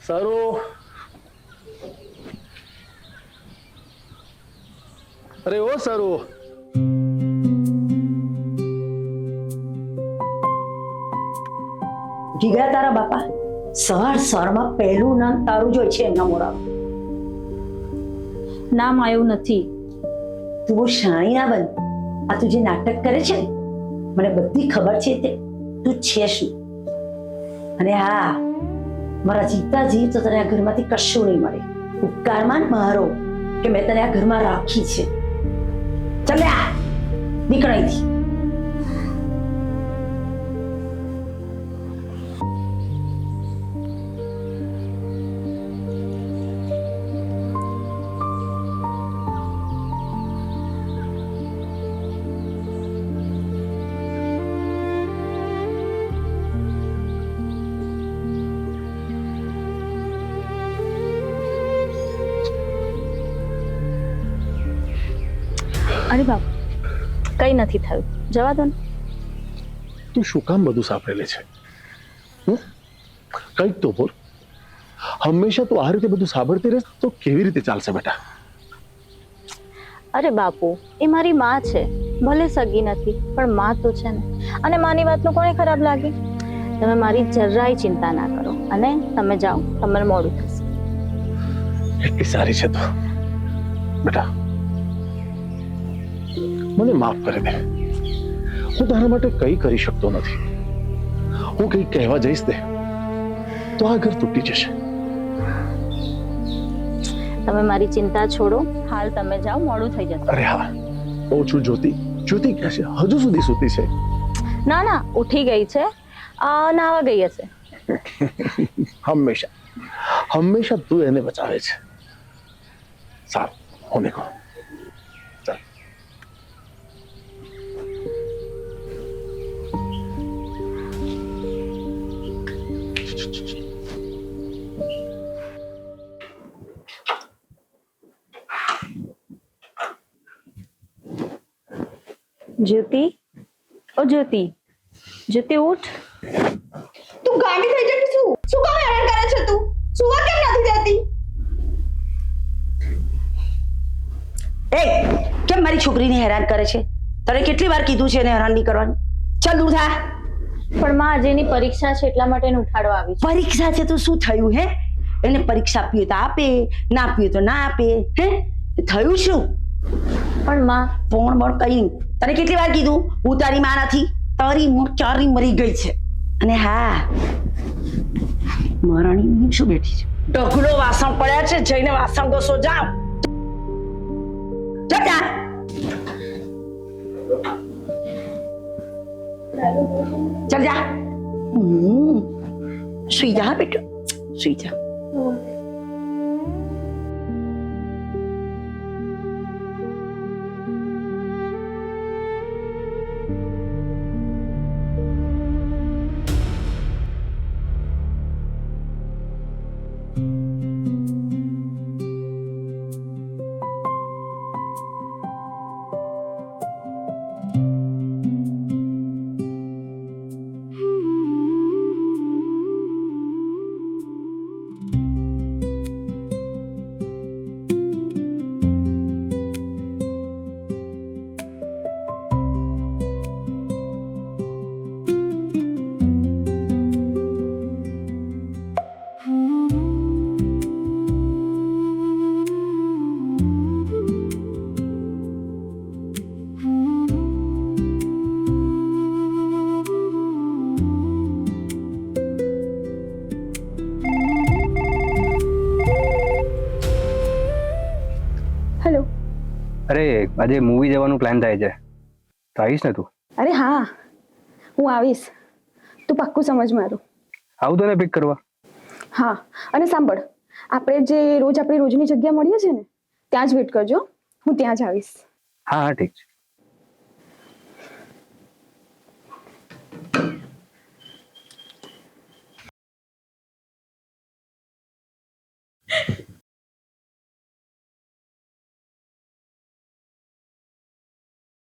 સરો, અરે ઓ સરો, જીગરા તારા બાપા સવારમાં પહેલું નામ તારું જ હોય છે એમના મોડા. નામ આવ્યું નથી. તું બહુ શાણી ના બન. આ તું જે નાટક કરે છે ને, મને બધી ખબર છે તે તું છે શું. અને હા, મારા જીતાજી તો તને આ ઘરમાંથી કશું નહીં મળે. ઉપકારમાં મારો કે મેં તને આ ઘરમાં રાખી છે. ચાલ નીકળ અહીંથી. અરે બાપ, કઈ નથી થયું, જવા દો ને. તું શું કામ બધું સાંભળે છે? કઈક તો બોલ. હંમેશા તું આ રીતે બધું સાંભળતી રહે તો કેવી રીતે ચાલશે બેટા? અરે બાપુ, એ મારી માં છે, ભલે સગી નથી પણ માં તો છે ને. અને માની વાતનું કોને ખરાબ લાગે? તમે મારી જરાય ચિંતા ના કરો અને તમે જાઓ, તમને મોડું થશે. એટલી સારી છે તો બેટા, મને માફ કરી દે. હું તારા માટે કઈ કરી શકતો નથી. હું કઈ કહેવા જઈશ ને તો આ ઘર તૂટી જશે. તમે મારી ચિંતા છોડો, હાલ તમે જાઓ, મોડું થઈ જશે. અરે હા, ઓછું જ્યોતિ. જ્યોતિ ક્યાં છે? હજુ સુધી સૂતી છે? ના ના, ઉઠી ગઈ છે, નાવા ગઈ હશે. હંમેશા હંમેશા તું એને બચાવે છે. સારું, હું નીકળું. ચાલ. જ્યોતિ, ઓ જ્યોતિ, જ્યોતિ ઉઠ. તું ગાંડી થઈ જતી શું? શું કામ હેરાન કરે છે તું? સુવા કેમ નથી દેતી? એ કેમ મારી છોકરીને હેરાન કરે છે? તને કેટલી વાર કીધું છે એને હેરાન નહીં કરવાનું? ચાલ દૂર થા. પણ માં આજે એની પરીક્ષા છે એટલા માટે એને ઉઠાડવા આવી છે. પરીક્ષા છે તો શું થયું હે? એને પરીક્ષા આપવી હોય તો આપે, ના આપવી હોય તો ના આપે. હે થયું શું? પણ માં, પણ કઈ નહીં. તને કેટલી વાર કીધું હું તારી માં નથી? તારી ચારી મરી ગઈ છે. અને હા, મહારાણી શું બેઠી છે? ઢગલો વાસણ પડ્યા છે, જઈને વાસણ ઘસો જાઓ. જા. ચાલ જા. સુઈ જા બેટો, સુઈ જા. હેલો. અરે આજે મૂવી જવાનું પ્લાન થાય છે, તો આવીશ ને તું? અરે હા, હું આવીશ. તું પાક્કું સમજ મારું. આવું તો ને પિક કરવા. હા, અને સાંભળ, આપણે જે રોજ આપણી રોજની જગ્યા મળીએ છીએ ને ત્યાં જ વેટ કરજો. હું ત્યાં જ આવીશ. હા હા ઠીક છે.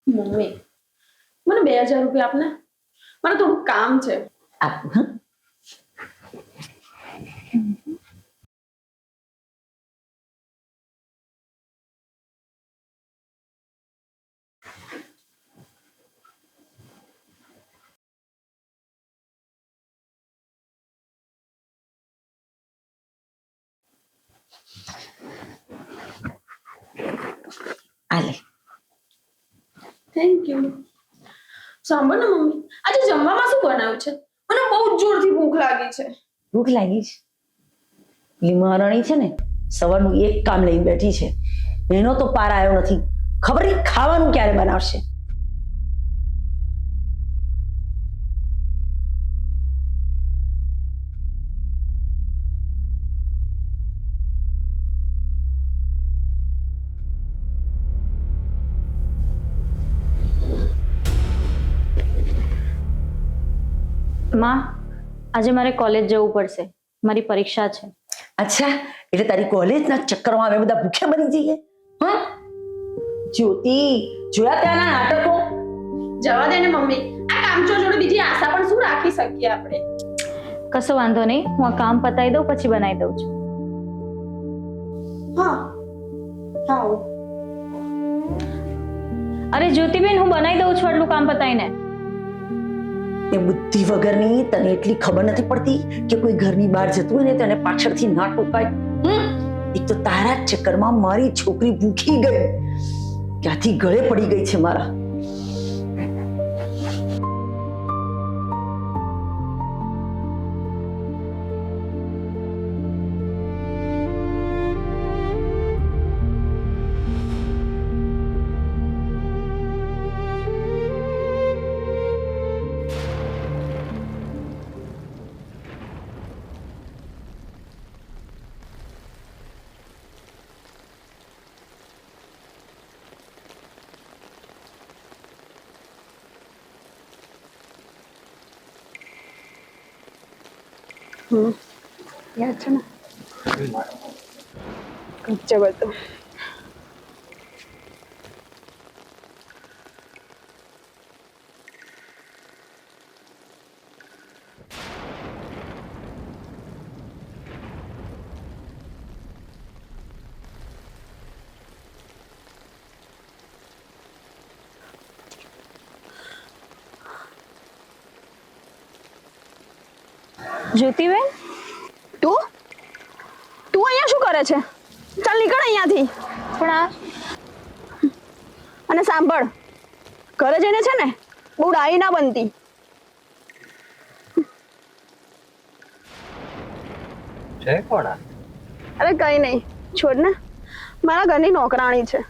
મમ્મી, મને 2000 રૂપિયા આપને, મારે થોડું કામ છે. આપું. આ લે. Thank you. સાંભળ ને મમ્મી, આજે જમવામાં શું બનાવ્યું છે? મને બહુ જ જોરથી ભૂખ લાગી છે. ભૂખ લાગી છે? પેલી મહારાણી છે ને સવારનું એક કામ લઈને બેઠી છે, એનો તો પાર આવ્યો નથી. ખબર નહીં ખાવાનું ક્યારે બનાવશે. માં, આજે મારે કોલેજ જવું પડશે, મારી પરીક્ષા છે. અચ્છા, એટલે તારી કોલેજના ચક્કરમાં અમે બધા ભૂખ્યા બની જઈએ? હા જ્યોતિ, જોયા ત્યાંના નાટકો? જવા દે ને મમ્મી, આ કામચોર જોડે બીજી આશા પણ શું રાખી શકીએ આપણે? કશો વાંધો નહીં, હું આ કામ પતાવી દઉં પછી બનાવી દઉં છું. હા હા. અરે જ્યોતિબેન, હું બનાવી દઉં છું આટલું કામ પતાવીને. એ બુદ્ધિ વગરની તને એટલી ખબર નથી પડતી કે કોઈ ઘરની બહાર જતું હોય ને તો એને પાછળથી ના ટોકાય. એક તો તારા જ ચક્કરમાં મારી છોકરી ભૂખી ગઈ, ક્યાંથી ગળે પડી ગઈ છે મારા. યાદ છે ને? ગજબ હતો. જ્યોતિબેન, તું અહીંયા શું કરે છે? ચાલ નીકળ અહીંયાથી. પણ આ અને સાંભળ, ઘરે જઈને છે ને બહુ ડાઈ ના બનતી. છે કોણ આ? અરે કઈ નહીં, છોડ ને. મારા ઘરની નોકરાણી છે.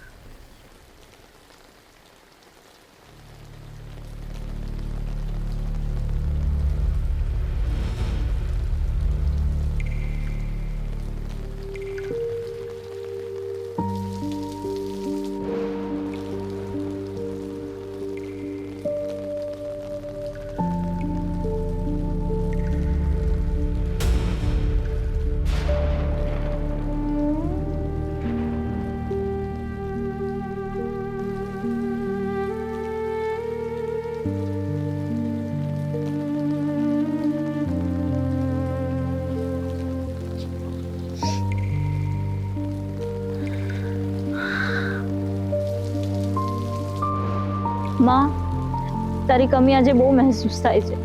માં, તારી કમી આજે બહુ મહેસૂસ થાય છે.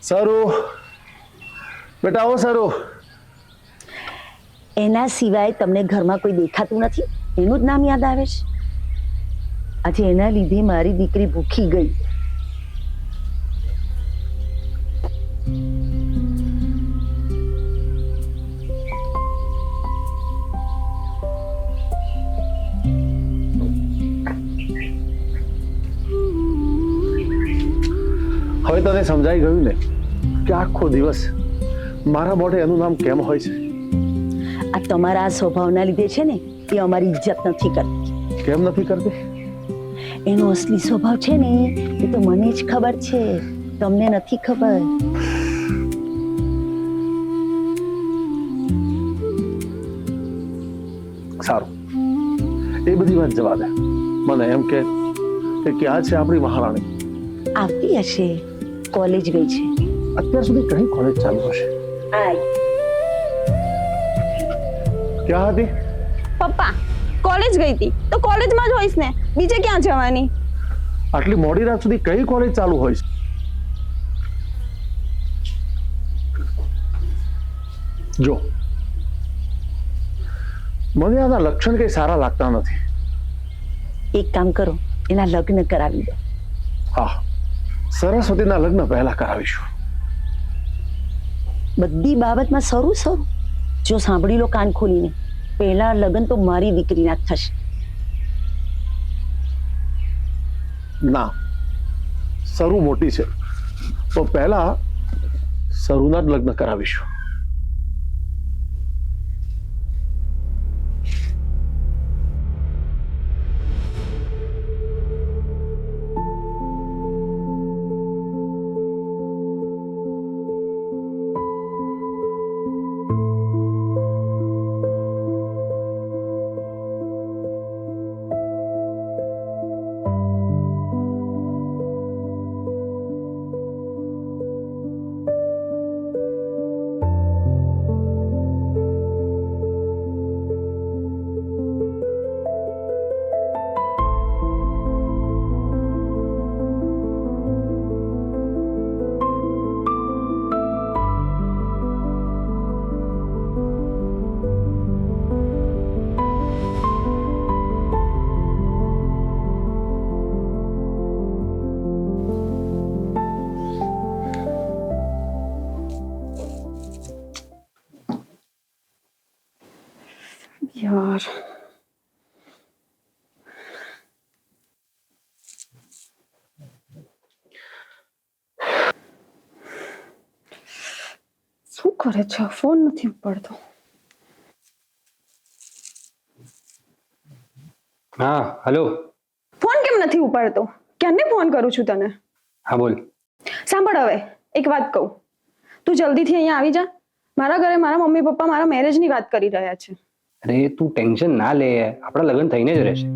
સારું બેટા, આવો. સારું, એના સિવાય તમને ઘરમાં કોઈ દેખાતું નથી? એનું જ નામ યાદ આવે છે? આજે એના લીધે મારી દીકરી ભૂખી ગઈ. હવે તને સમજાઈ ગયું ને કે આખો દિવસ મારા મોઢે એનું નામ કેમ હોય છે? આ તમારા સ્વભાવના લીધે છે ને એ અમારી ઇજ્જત નથી કરતી. કેમ નથી કરતી? એનો અસલી સ્વભાવ છે ને એ તો મને જ ખબર છે, તમને નથી ખબર. સારું, એ બધી વાત જવા દે. મને એમ કે કે ક્યાં છે આપણી મહારાણી? આવતી હશે, કોલેજ ગઈ છે. અત્યાર સુધી કઈ કોલેજ ચાલુ હશે? આય ક્યાં હતી? પપ્પા કોલેજ ગઈ હતી તો કોલેજમાં જ હોઈશ ને, બીજે ક્યાં જવાની? આટલી મોડી રાત સુધી કઈ કોલેજ ચાલુ હોય છે? જો મને આના લક્ષણ કઈ સારા લાગતા નથી. એક કામ કરો, એના લગ્ન કરાવી દો. હા, સરસ્વતીના લગ્ન પહેલા કરાવીશું. બધી બાબતમાં સરું જો સાંભળી લો કાન ખોલીને, પહેલા લગ્ન તો મારી દીકરીના જ થશે. ના, સરુ મોટી છે તો પહેલા સરુના જ લગ્ન કરાવીશું. યાર શું કરે છે? ફોન નથી પડતો. હા હેલો. ફોન કેમ નથી ઉપાડતો? ક્યારને ફોન કરું છું તને. હા બોલ. સાંભળ, હવે એક વાત કહું, તું જલ્દીથી અહીંયા આવી જા. મારા ઘરે મારા મમ્મી પપ્પા મારા મેરેજની વાત કરી રહ્યા છે. અરે તું ટેન્શન ના લે, આપણા લગ્ન થઈને જ રહેશે.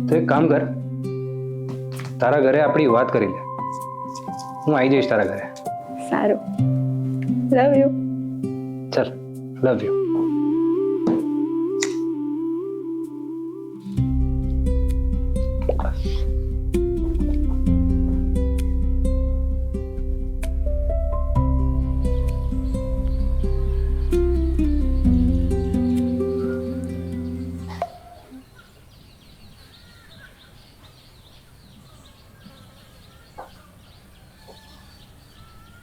તો એક કામ કર, તારા ઘરે આપણી વાત કરી લે, હું આવી જઈશ તારા ઘરે. સારું, લવ યુ. ચલ, લવ યુ.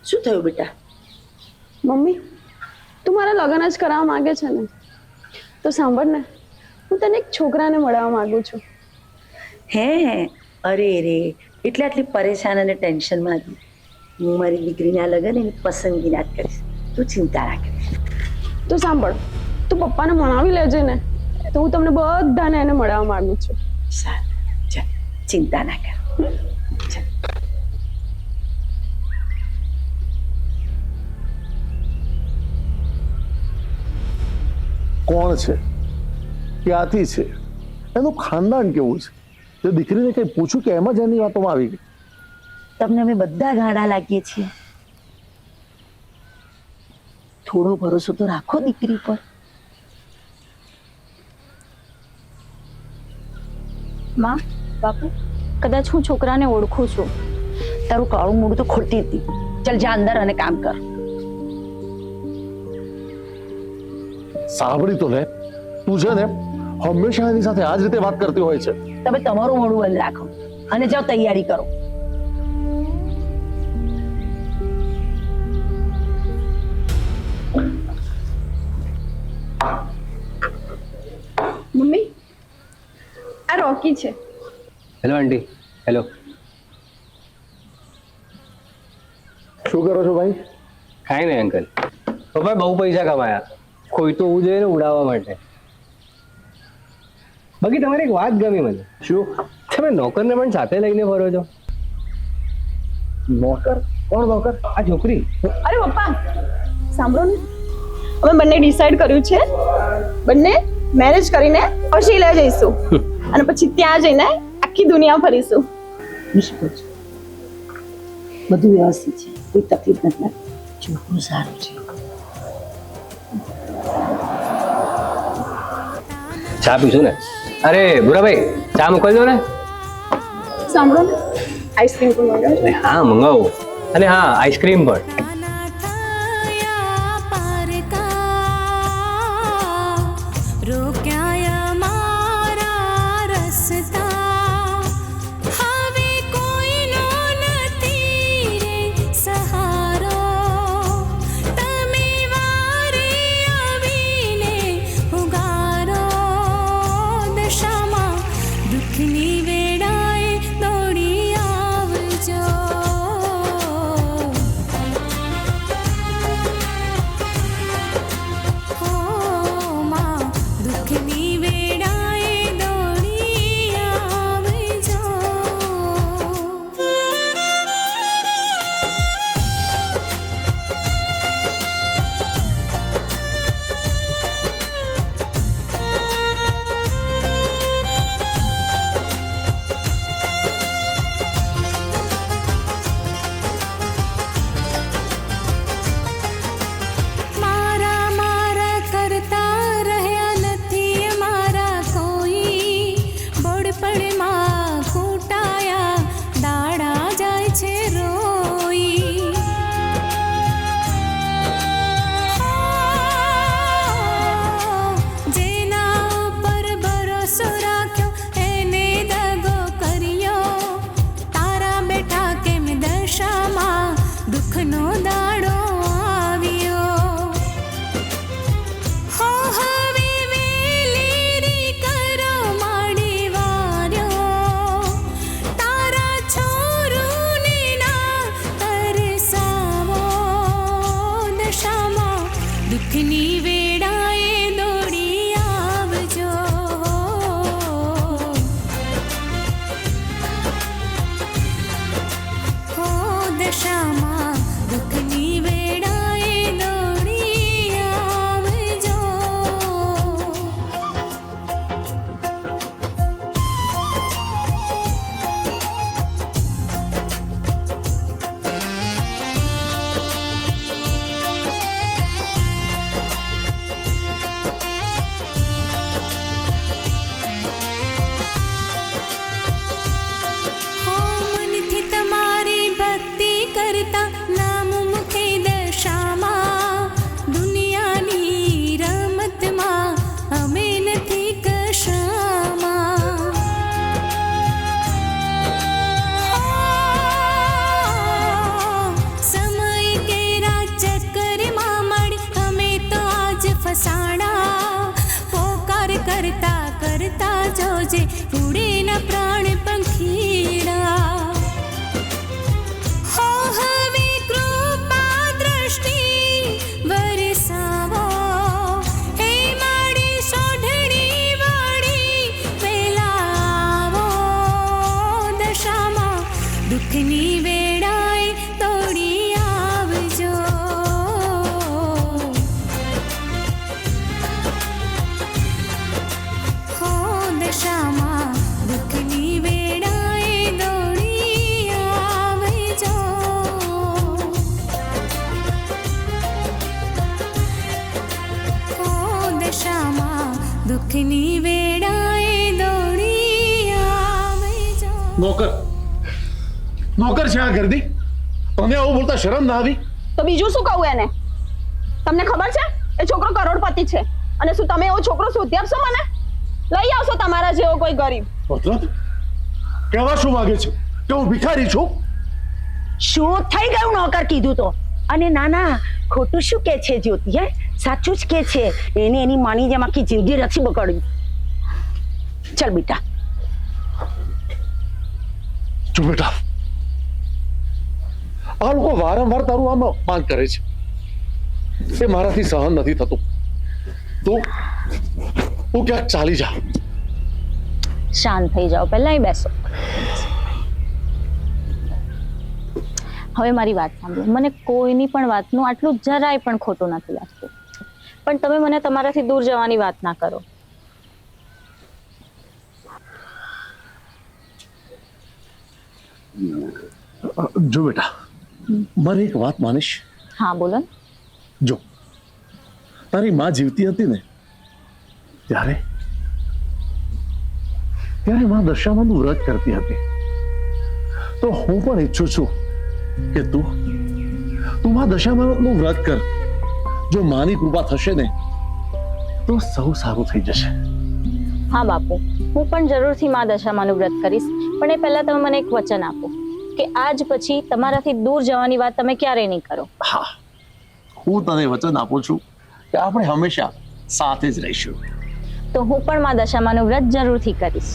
શું થયું બેટા? મમ્મી, તું મારા લગ્ન જ કરાવવા માંગે છે ને, તો સાંભળ ને, હું તને એક છોકરાને મળવા માંગુ છું. હે, અરે રે, એટલે આટલી પરેશાન અને ટેન્શનમાં હતી. હું મારી દીકરીના લગ્ન એની પસંદગીના જ કરીશ, તું ચિંતા રાખીશ. તો સાંભળ, તું પપ્પાને મનાવી લેજે ને, તો હું તમને બધાને એને મળવા માંગુ છું. સારું, ચાલ, ચિંતા ના કર. ચાલ. કોણ છે, ક્યાંથી છે, એનું ખાનદાન કેવું છે, જો દીકરીને કઈ પૂછું કે એમ જ એની વાતોમાં આવી ગઈ. તમને અમે બધા ગાડા લાગીએ છીએ, થોડો ભરોસો તો રાખો દીકરી પર. માં, બાપુ, કદાચ હું છોકરાને ઓળખું છું. તારું કાળું મોઢું તો ખોટી હતી. ચાલ જા અંદર અને કામ કર. સાંભળી તો લે, તું છે ને હંમેશા એની સાથે આ જ રીતે વાત કરતી હોય છે. તમે તમારું મોઢું બંધ રાખો અને જાઓ તૈયારી કરો. મમ્મી, આ રોકી છે. Hello aunty. હેલો. શું કરો છો ભાઈ? કાંઈ નહીં અંકલ, પપ્પાએ બહુ પૈસા કમાયા, કોઈ તો હું જોઈએ ને ઉડાવવા માટે. બાકી તમારી એક વાત ગમી મને. શું? તમે નોકરને પણ સાથે લઈને ફરો છો. નોકર? કોણ નોકર? આ છોકરી. અરે પપ્પા, સાંભળો ને, અમે બંને ડિસાઈડ કર્યું છે, બંને મેરેજ કરીને પછી લઈ જઈશું અને પછી ત્યાં જઈને આખી દુનિયા ફરીશું. હું શું કહું છું? બધું વ્યવસ્થિત છે, કોઈ તકલીફ નથી લાગતી. છોકરું સારું છે. ચા પીશું ને? અરે ભૂરાભાઈ, ચા મોકલજો ને. સાંભળો ને, આઈસ્ક્રીમ પણ મંગાવજો. અરે હા, મંગાવો. અને હા, આઈસ્ક્રીમ પણ. નોકર છે આ ગરદી? તને આવું બોલતા શરમ ના આવી? તો બીજું શું કહું એને? તમને ખબર છે એ છોકરો કરોડપતિ છે, અને શું તમે એવો છોકરો શોધી આપશો મને? લઈ આવશો તમારા જેવો કોઈ ગરીબ? મતલબ કહેવા શું માંગે છે કે હું ભિખારી છું? શું થઈ ગયું નોકર કીધું તો? અને ના ના, ખોટું શું કે છે જ્યોતિ? હે, સાચું જ કે છે. એને એની માની જેમ આખી જિંદગી રચી બગાડી. ચલ બેટા. જો બેટા, આ લોકો વારંવાર તારું આમ અપમાન કરે છે, એ મારાથી સહન નથી થતું. તું ક્યાંક ચાલી જા. શાંત થઈ જાઓ, પહેલા અહીં બેસો. હવે મારી વાત સાંભળો. મને કોઈની પણ વાતનું આટલું જરાય પણ ખોટું નથી લાગતું, પણ તમે મને તમારાથી દૂર જવાની વાત ના કરો. જો બેટા, મારી એક વાત માનીશ? હા બોલો ને. જો તારી માં જીવતી હતી ને ત્યારે માં દશામાનું વ્રત કરતી હતી. તો હું પણ ઈચ્છું છું કે તું માં દશામાનું વ્રત કર. જો માની કૃપા થશે ને તો સૌ સારું થઈ જશે. હા બાપુ, હું પણ જરૂરથી મા દશામાનું વ્રત કરીશ, પણ એ પહેલા તમે મને એક વચન આપો કે આજ પછી તમારાથી દૂર જવાની વાત તમે ક્યારેય નહીં કરો. હા, હું તને વચન આપું છું કે આપણે હંમેશા સાથે જ રહીશું. તો હું પણ મા દશામાનું વ્રત જરૂરથી કરીશ.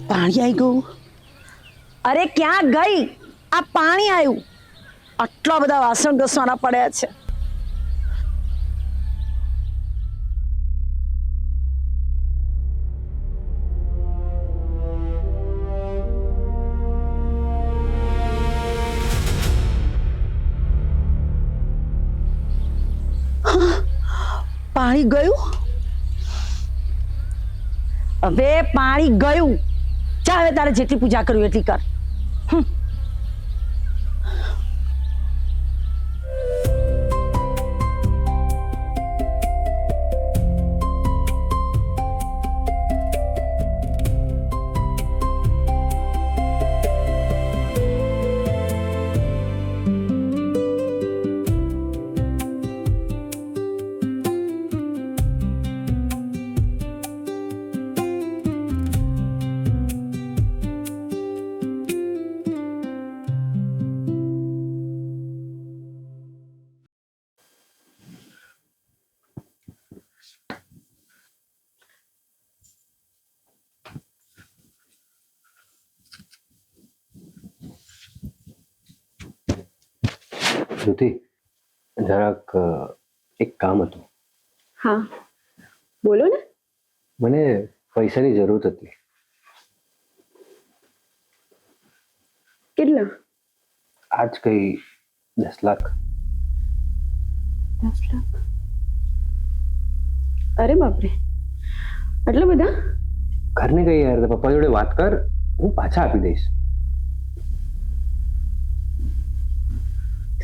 પાણી આવી ગયું. અરે ક્યાં ગઈ? આ પાણી આવ્યું. આટલા બધા વાસણ ઘસવાના પડ્યા છે. પાણી ગયું. હવે પાણી ગયું. જા, હવે તારે જેટલી પૂજા કરવી એટલી કર. શ્રુતિ, જરાક એક કામ હતું. હા બોલો ને. મને પૈસાની જરૂર હતી. કેટલા? આજ કઈ 10 લાખ. 10 લાખ? અરે બાપરે, આટલા બધા? ઘરને કઈ યાર, પપ્પા જોડે વાત કર, હું પાછા આપી દઈશ.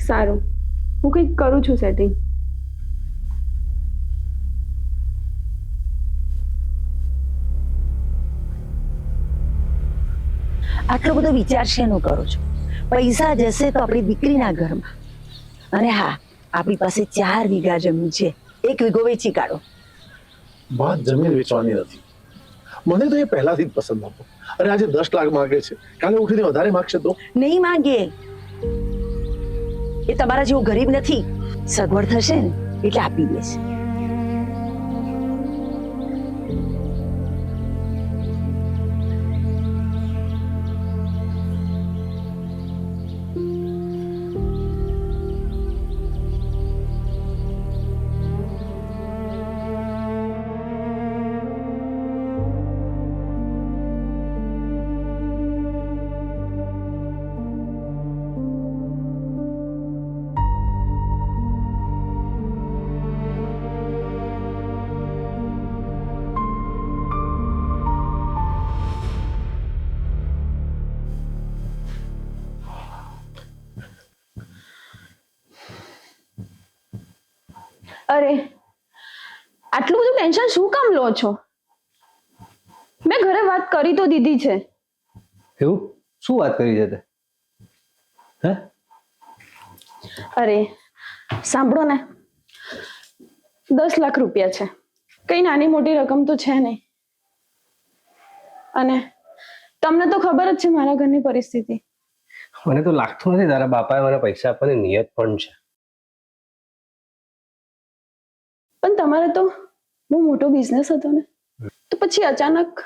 સારું, હું કંઈક કરું છું સેટિંગ. આટલો બધો વિચાર શેનો કરો છો? પૈસા જશે તો આપણી દીકરીના ઘરમાં. અને હા, આપણી પાસે 4 વીઘા જમીન છે, 1 વીઘો વેચી કાઢો. વાત જમીન વેચવાની નથી. મને તો એ પહેલાથી જ પસંદ હતો. અને આજે 10 લાખ માંગે છે, કાલે ઉઠીને વધારે માંગશે તો? નહીં માંગે. એ તમારા જેવો ગરીબ નથી. સગવડ થશે ને એટલે આપી દેશે. અરે આટલું બધું ટેન્શન શું કામ લો છો? મેં ઘરે વાત કરી તો દીધી છે. એવું શું વાત કરી છે તે? હે? અરે સાંભળો ને, 10 લાખ રૂપિયા છે, કઈ નાની મોટી રકમ તો છે નહીં. અને તમને તો ખબર જ છે મારા ઘરની પરિસ્થિતિ. મને તો લાગતું નથી તારા બાપાએ મને પૈસા આપવાની નિયત પણ છે. પણ તમારે તો બહુ મોટો બિઝનેસ હતો ને, તો પછી અચાનક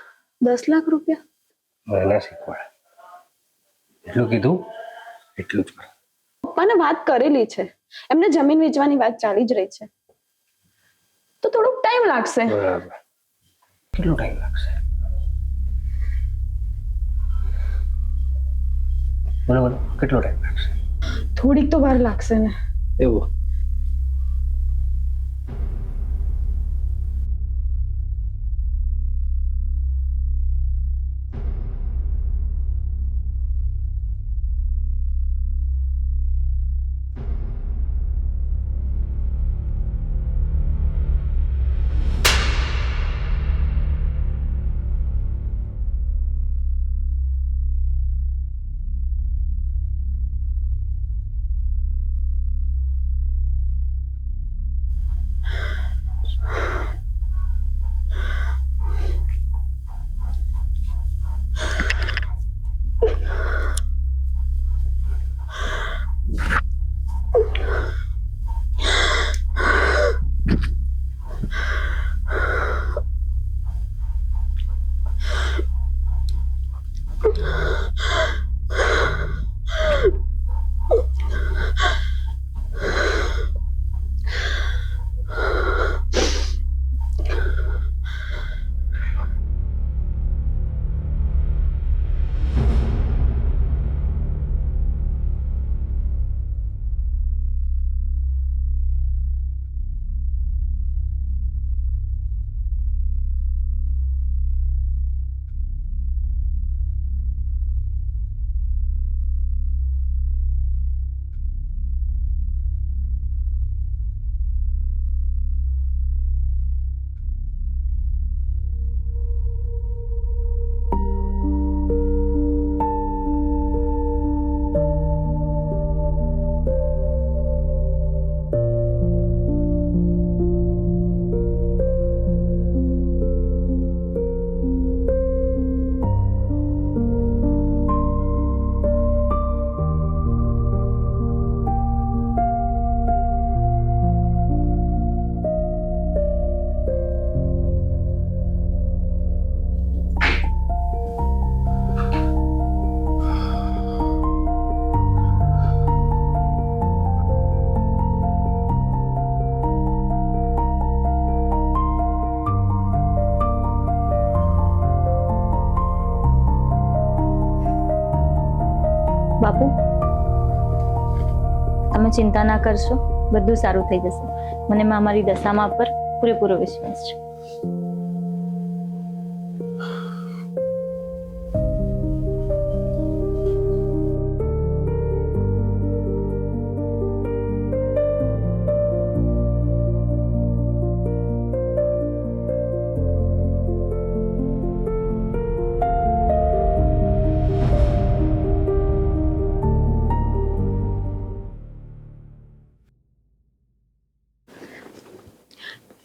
10 લાખ રૂપિયા? મને ના શીખવાડે. એટલું કીધું એટલું જ કર. પપ્પાને વાત કરેલી છે, એમને જમીન વેચવાની વાત ચાલી જ રહી છે, તો થોડોક ટાઈમ લાગશે. બરાબર. કેટલો ટાઈમ લાગશે? બરાબર, કેટલો ટાઈમ લાગશે? થોડીક તો વાર લાગશે ને. એવું? બાપુ, તમે ચિંતા ના કરશો, બધું સારું થઈ જશે. મને મારી દશામાં પર પૂરેપૂરો વિશ્વાસ છે.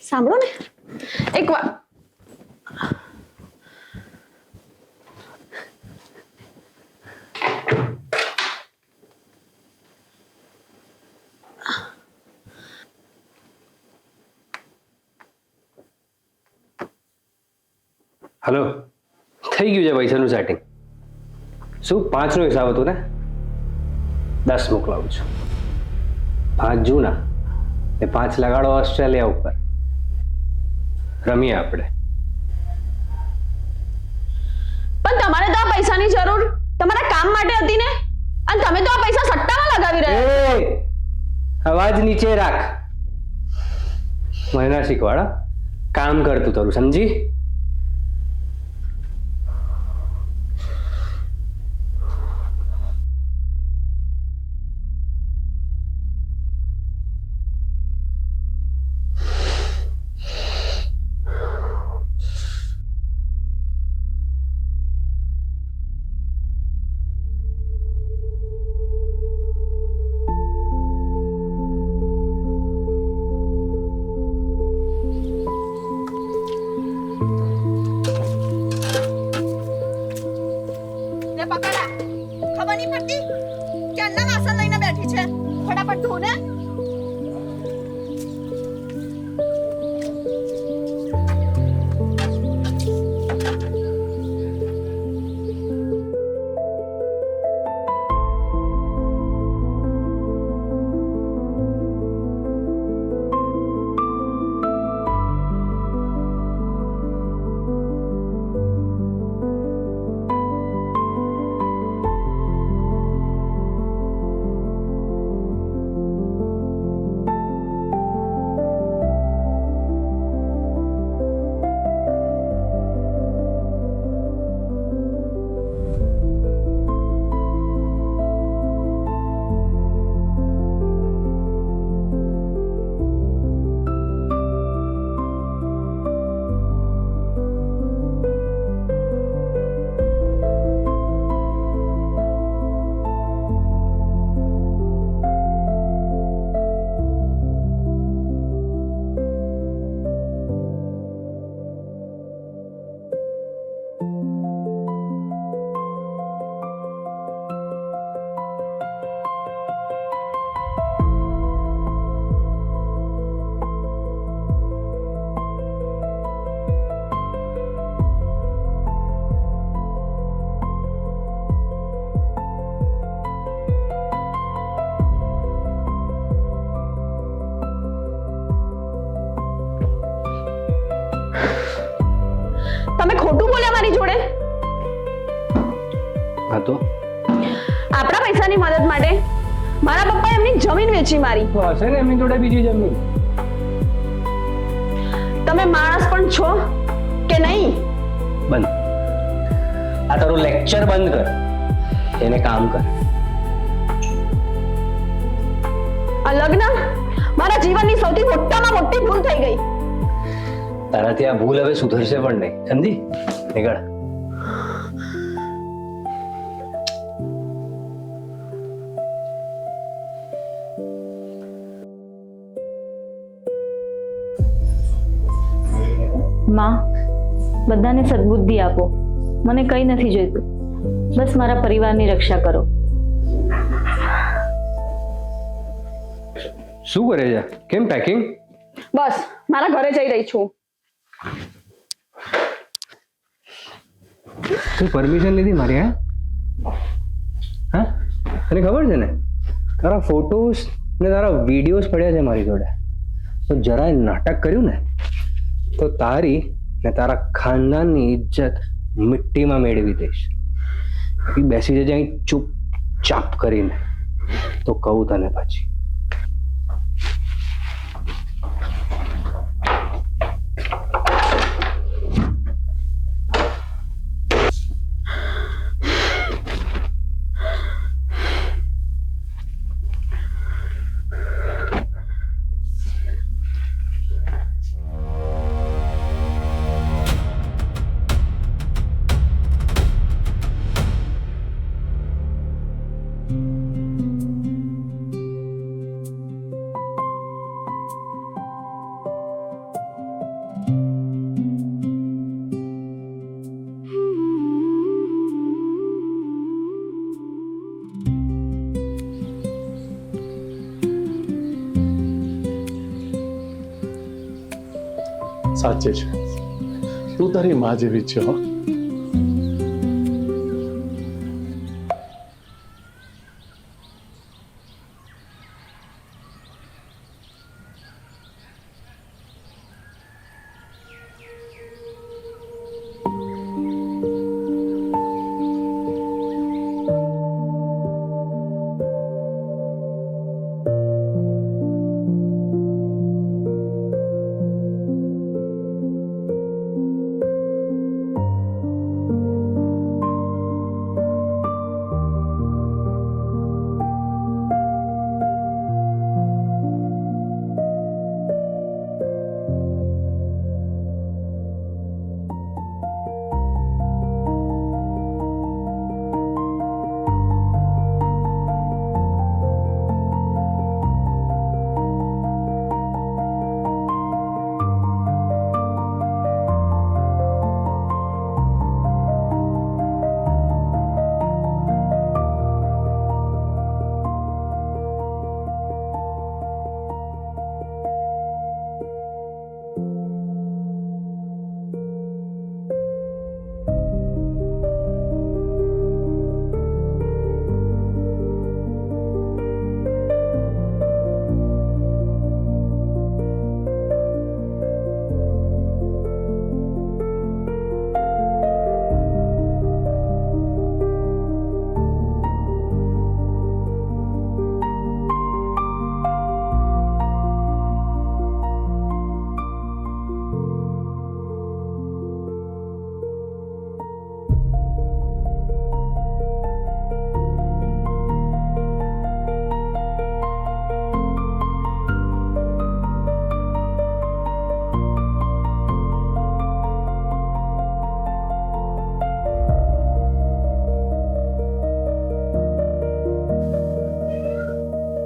સાંભળો ને એક વાર હલો, થઈ ગયું છે પૈસાનું સેટિંગ. શું 5નો હિસાબ હતો ને? 10 મોકલાવું છું. 5 જૂના ને 5 લગાડો ઓસ્ટ્રેલિયા ઉપર. રમીએ આપણે. પણ તમારે તો આ પૈસાની જરૂર તમારા કામ માટે હતી ને, અને તમે તો આ પૈસા સટ્ટામાં લગાવી રહ્યા. એ અવાજ નીચે રાખ. મને ના શીખવાડા. કામ કરતું તારું, સમજી? લે પકડા, ખબર નહીં પડતી ક્યારના વાસણ લઈને બેઠી છે. ફટાફટ ધો ને. તમે ખોટું બોલ્યા મારી જોડે. હા તો આપણા પૈસાની મદદ માટે મારા પપ્પાએ એમની જમીન વેચી મારી. હશે ને એમની જોડે બીજી જમીન. તમે માણસ પણ છો કે નહીં? બંધ. આ તારું લેક્ચર બંધ કર. એને કામ કર. આ લગ્ન મારા જીવનની સૌથી મોટામાં મોટી ભૂલ થઈ ગઈ. તારાથી આ ભૂલ હવે સુધરશે પણ નહીં, સમજી? નીકળ. માં, બધાને સદબુદ્ધિ આપો. મને કંઈ નથી જોઈતું, બસ મારા પરિવારની રક્ષા કરો. શું કરે છે? કેમ પેકિંગ? બસ મારા ઘરે જઈ રહી છું. તું પરમિશન લીધી મારી? હા, તને ખબર છે ને તારા ફોટોસ ને તારા વિડીયોઝ પડ્યા છે મારી જોડે. તો જરાય નાટક કર્યું ને તો તારી ને તારા ખાનદાનની ઇજ્જત મિટ્ટીમાં મેળવી દઈશ. બેસી જજે અહીં ચૂપચાપ કરીને, તો કહું તને પછી. સાચે છે, તું તારી માં જેવી જ છે હો.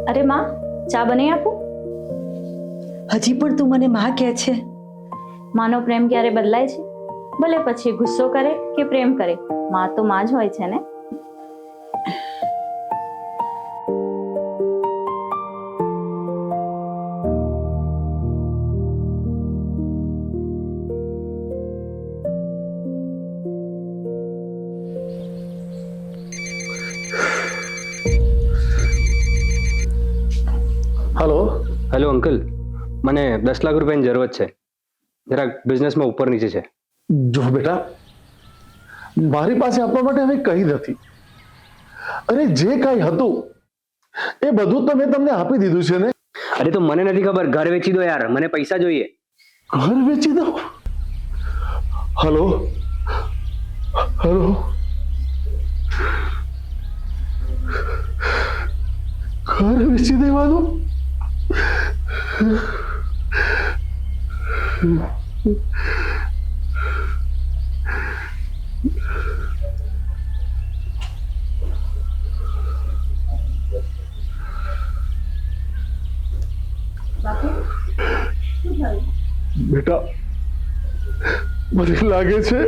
અરે માં, ચા બનાવી આપું? હજી પણ તું મને માં કહે છે? માનો પ્રેમ ક્યારે બદલાય છે? ભલે પછી ગુસ્સો કરે કે પ્રેમ કરે, માં તો માં જ હોય છે ને. હલો. હેલો અંકલ, મને 10 લાખ રૂપિયાની જરૂરત છે. જરાક બિઝનેસમાં ઉપર નીચે છે. જો બેટા, મારી પાસે આપવા માટે હવે કંઈ નથી. અરે જે કાંઈ હતું એ બધું તો મેં તમને આપી દીધું છે ને. અરે તો મને નથી ખબર, ઘર વેચી દો યાર, મને પૈસા જોઈએ. ઘર વેચી દો? હલો હલો, ઘર વેચી દેવાનું? બેટા, મને લાગે છે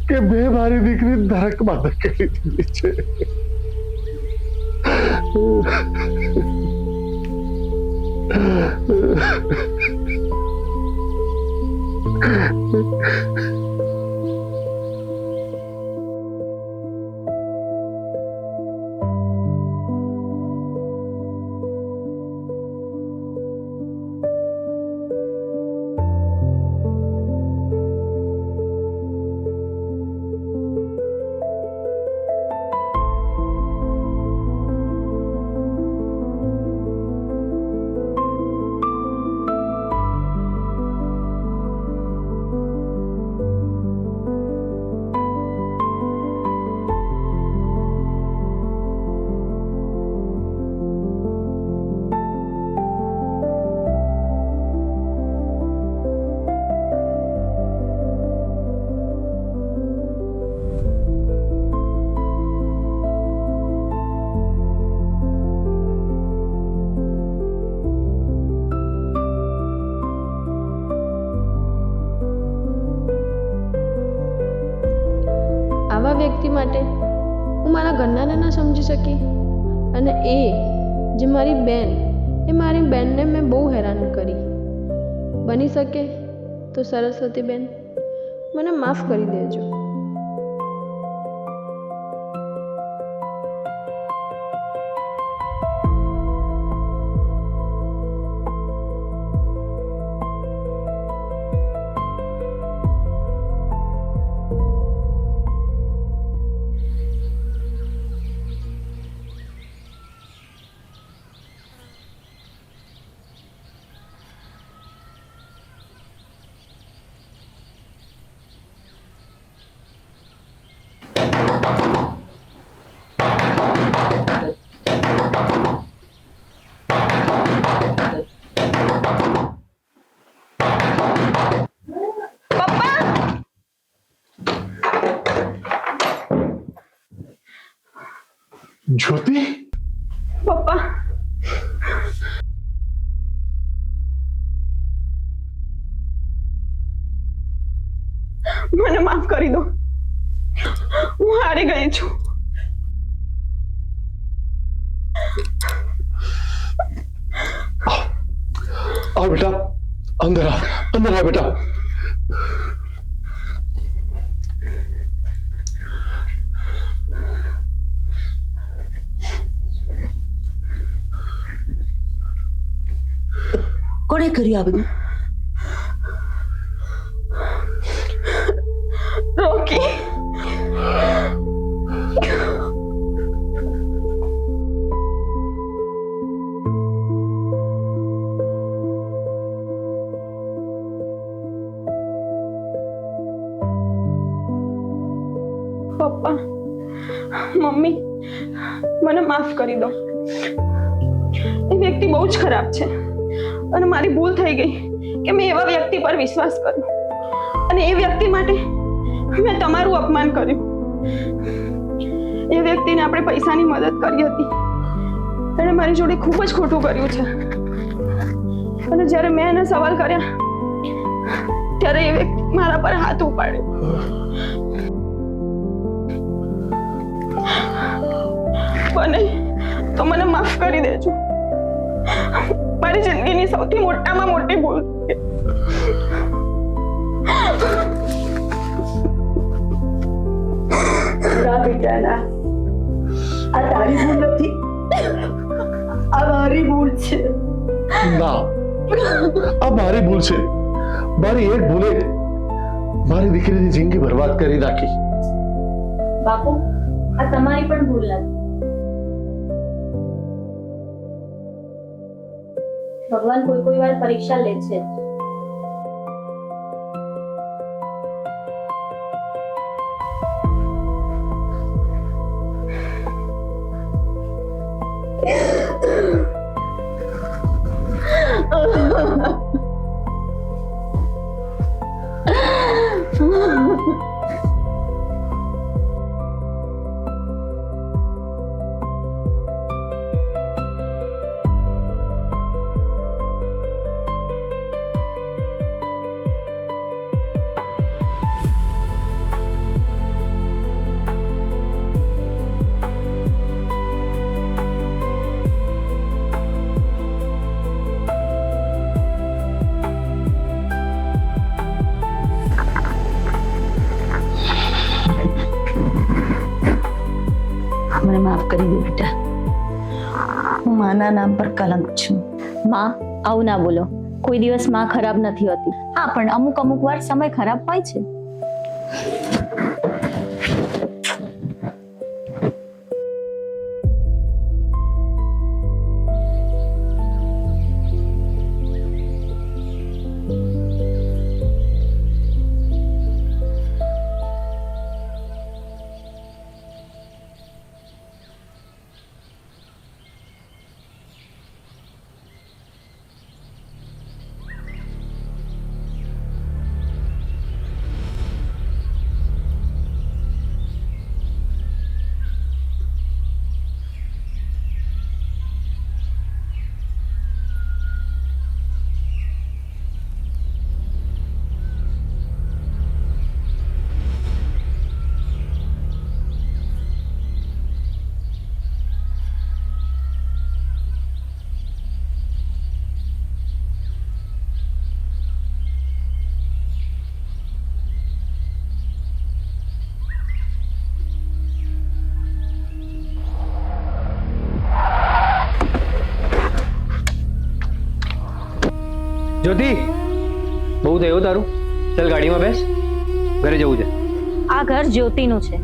કે મેં મારી દીકરી નરકમાં ધકેલી દીધી છે. આવા વ્યક્તિ માટે હું મારા ઘરનાને ના સમજી શકી, અને એ જે મારી બેન, એ મારી બેનને મેં બહુ હેરાન કરી. બની શકે તો સરસ્વતીબેન મને માફ કરી દેજો. જ્યોતિ, પપ્પા, મને માફ કરી દો. હું હારી ગઈ છું. આવ બેટા, અંદર આવ, અંદર આવ બેટા. કોણે કર્યું આ બધું? રોકી. પપ્પા, મમ્મી, મને માફ કરી દો. એ વ્યક્તિ બહુ જ ખરાબ છે અને મારી ભૂલ થઈ ગઈ કે મેં એવા વ્યક્તિ પર વિશ્વાસ કર્યો અને એ વ્યક્તિ માટે મેં તમારું અપમાન કર્યું. એ વ્યક્તિને આપણે પૈસાની મદદ કરી હતી. એણે મારી જોડે ખૂબ જ ખોટું કર્યું છે અને જ્યારે મેં એને સવાલ કર્યા ત્યારે એ વ્યક્તિ મારા પર હાથ ઉપાડ્યો. બને તો મને માફ કરી દેજો. મારી જિંદગીની સૌથી મોટામાં મોટી ભૂલ. ના બેટા ના, આ તારી ભૂલ નથી, આ મારી ભૂલ છે. ના, આ મારી ભૂલ છે. મારી એક ભૂલે મારી દીકરીની જિંદગી બરબાદ કરી નાખી. બાપુ, આ તમારી પણ ભૂલ નથી. ભગવાન કોઈ કોઈ વાર પરીક્ષા લે છે. મને માફ કરી દે બેટા. હું માના નામ પર કલંક છું. માં, આવું ના બોલો. કોઈ દિવસ માં ખરાબ નથી હોતી. હા, પણ અમુક વાર સમય ખરાબ હોય છે. જ્યોતિ, બહુ થયું તારું. ચાલ ગાડીમાં બેસ, ઘરે જવું છે. આ ઘર જ્યોતિનું છે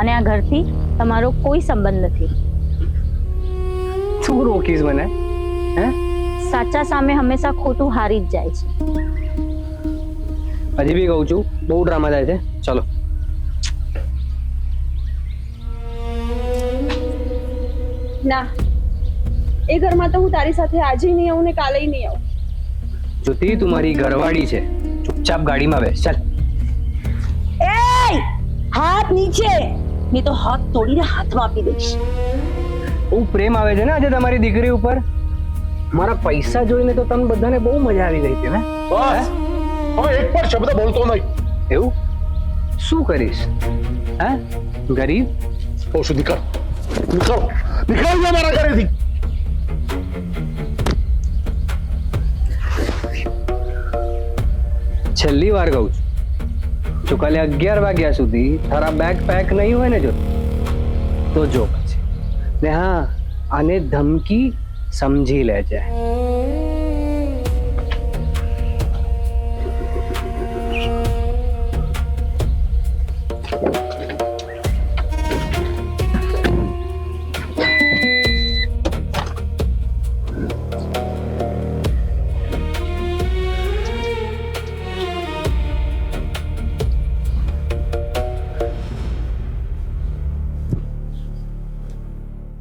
અને આ ઘરથી તમારો કોઈ સંબંધ નથી. શું રોકીશ મને? હે? સાચા સામે હંમેશા ખોટું હારી જ જાય છે. હજી બી કહું છું, બહુ ડ્રામા થાય છે. ચલો. ના, એ ઘરમાં તો હું તારી સાથે આજે નહીં આવું ને કાલે નહીં આવું. જ્યોતિ, તું મારી ઘરવાળી છે. ચૂપચાપ ગાડીમાં બેસ. ચાલ. એય હાથ નીચે, નહીં તો હાથ તોડીને હાથમાં આપી દઈશ. બહુ પ્રેમ આવે છે ને આજે તમારી દીકરી ઉપર. મારા પૈસા જોઈને તો તમને બધાને બહુ મજા આવી ગઈ હતી ને. બસ હવે એક પણ શબ્દ બોલતો નહીં. એવું શું કરીશ? હે ગરીબ? ઓછું નીકળ, નીકળ, નીકળ જા મારા ઘરેથી. છેલ્લી વાર કહું છું, જો કાલે 11 વાગ્યા સુધી તારા બેગ પેક નહીં હોય ને જો તો જો પછી. ને હા, આને ધમકી સમજી લેજે.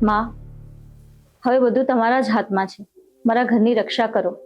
માં, હવે બધું તમારા જ હાથમાં છે. મારા ઘરની રક્ષા કરો.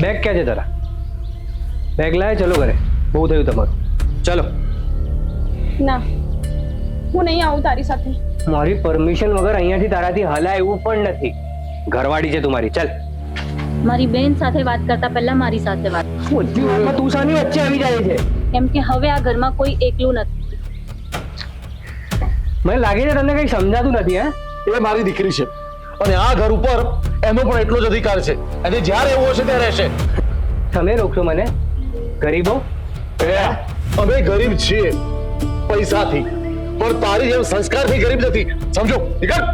બેગ ક્યાં છે તારા? બેગ લાય, ચલો ઘરે. બહુ થયું તમારું, ચલો. ના, હું નહીં આવું તારી સાથે. મારી પરમિશન વગર અહીંયાથી તારાથી હલાય એવું પણ નથી. ઘરવાળી છે તું મારી, ચાલ. મારી બેન સાથે વાત કરતા પહેલા મારી સાથે વાત, બધી વાતમાં તું શાની વચ્ચે આવી જાય છે? કેમ કે હવે આ ઘરમાં કોઈ એકલું નથી. મને લાગે છે તમને કઈ સમજાતું નથી. હે, એ મારી દીકરી છે અને આ ઘર ઉપર એનો પણ એટલો જ અધિકાર છે અને જ્યારે એવું હશે ત્યારે રહેશે. તમે રોકશો મને? ગરીબો, અમે ગરીબ છીએ પૈસાથી, પણ તારી જેમ સંસ્કારથી ગરીબ નથી, સમજો? નીકળ.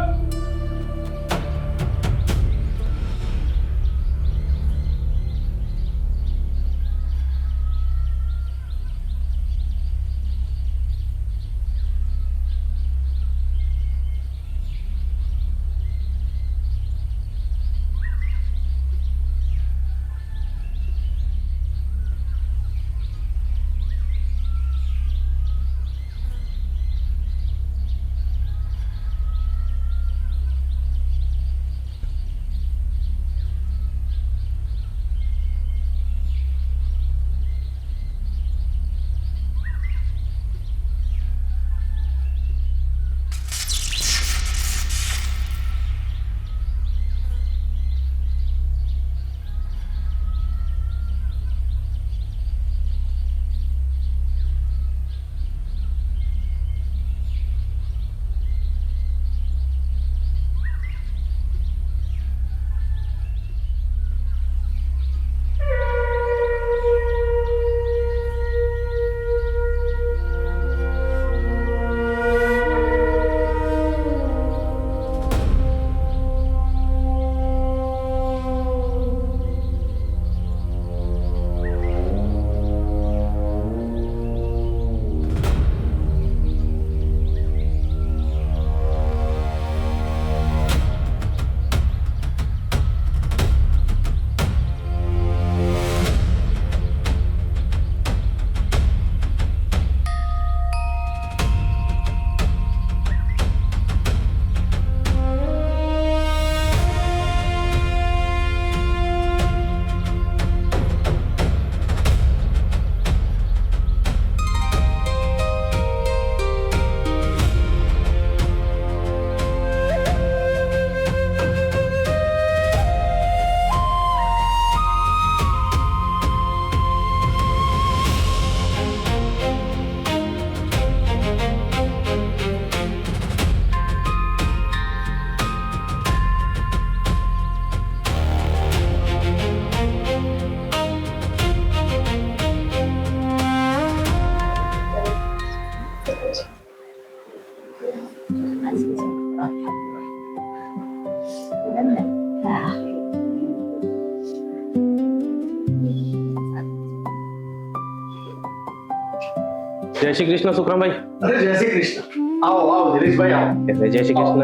જય શ્રી કૃષ્ણ સુખરામભાઈ. અરે જય શ્રી કૃષ્ણ. આવો આવો દિનેશભાઈ આવો. જય શ્રી કૃષ્ણ.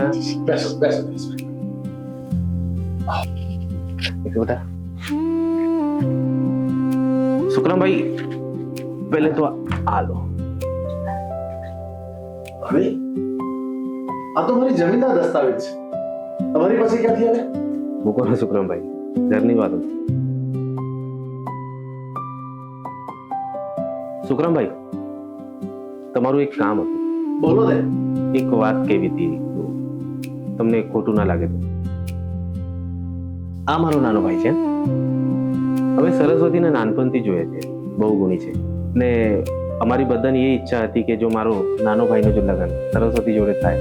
બેસો બેસો દિનેશભાઈ. બેટા સુખરામભાઈ, પહેલે તો આ લો. અરે આ તો મારી જમીનના દસ્તાવેજ છે. તમારી પાસે ક્યાંથી આવે? મૂકો ને સુખરામભાઈ, ઘરની વાતો. સુખરામભાઈ, તમારું એક કામ હતું. બોલો ને. એક વાત કેવી હતી, તમને ખોટું ના લાગે તો. આ મારો નાનો ભાઈ છે. હવે સરસ્વતીને નાનપણથી જોઈએ છે, બહુ ગુણી છે ને અમારી બધાની એ ઈચ્છા હતી કે જો મારો નાનો ભાઈનો જો લગ્ન સરસ્વતી જોડે થાય.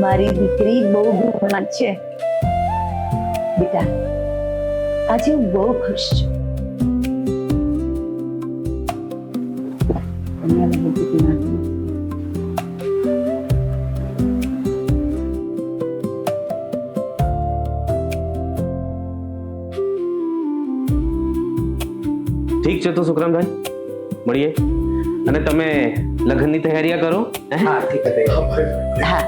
મારી દીકરી બહુ ગુણવાન છે બેટા. આજે હું બહુ ખુશ છું. ઠીક છે તો સુખરામભાઈ, મળીએ. અને તમે લગ્નની તૈયારીઓ કરો. હા ઠીક છે. હા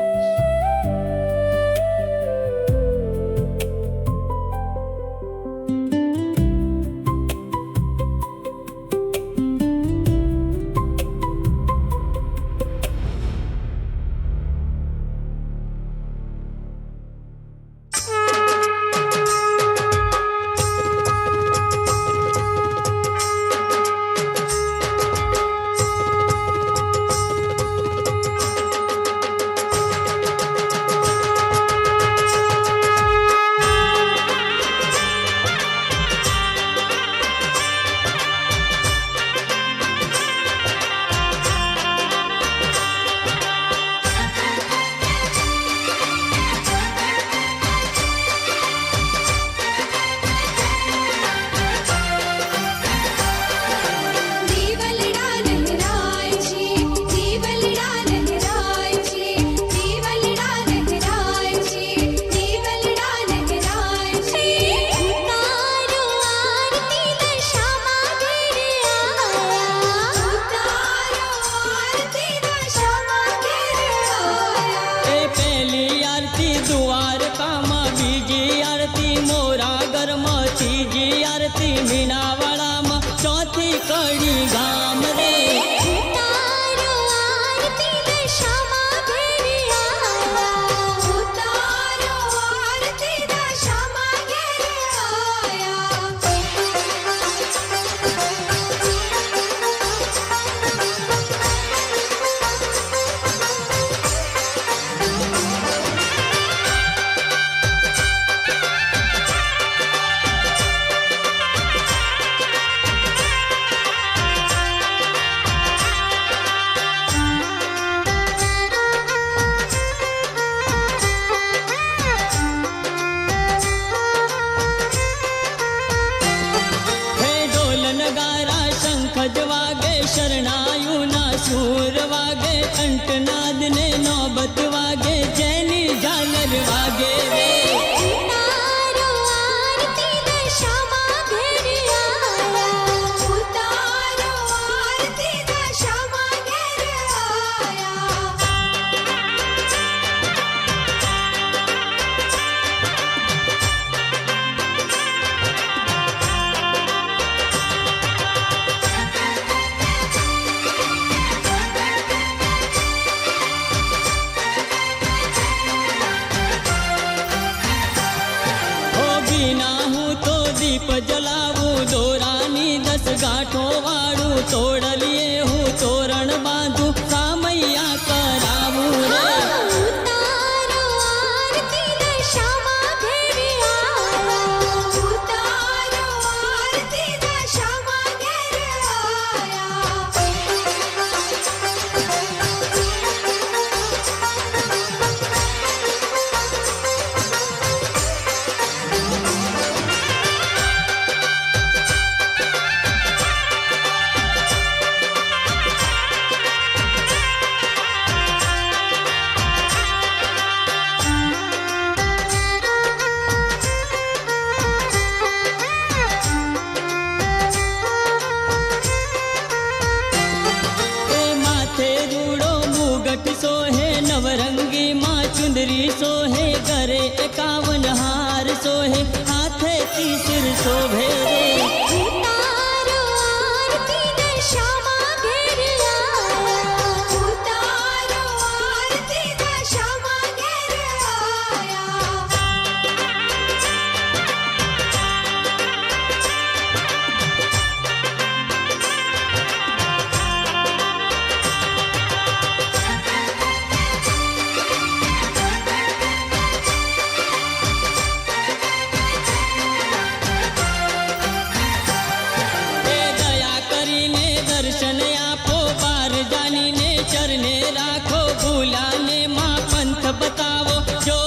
વાગે કંઠનાદ ને નોબત વાગે જેની ઝાલર વાગે રે ઉતારો આરતી દશામાં ઘેર આયા ઉતારો આરતી દશામાં ઘેર આયા ના હું તો દીપ જલાવું દોરાની 10 ગાંઠો વાળું તોડલીએ હું તોરણ બાંધું સામૈયા કરાવું રે ઉતારો આરતી દશામાં ઘેર આયા ઉતારો આરતી દશામાં ઘેર એ માથે રૂડો મુગટ સોહે નવરંગી માં ચુંદરી સોહે ઘરે 51 હાર સોહે હાથે ત્રિશુળ શોભે રે ઉતારો આરતી દશામાં ઘેર આયા ઉતારો આરતી દશામાં ઘેર આયા એ દયા કરીને દર્શન આપો બાર જાનીને ચરણે રાખો ભૂલાને માં પંથ બતાવો જો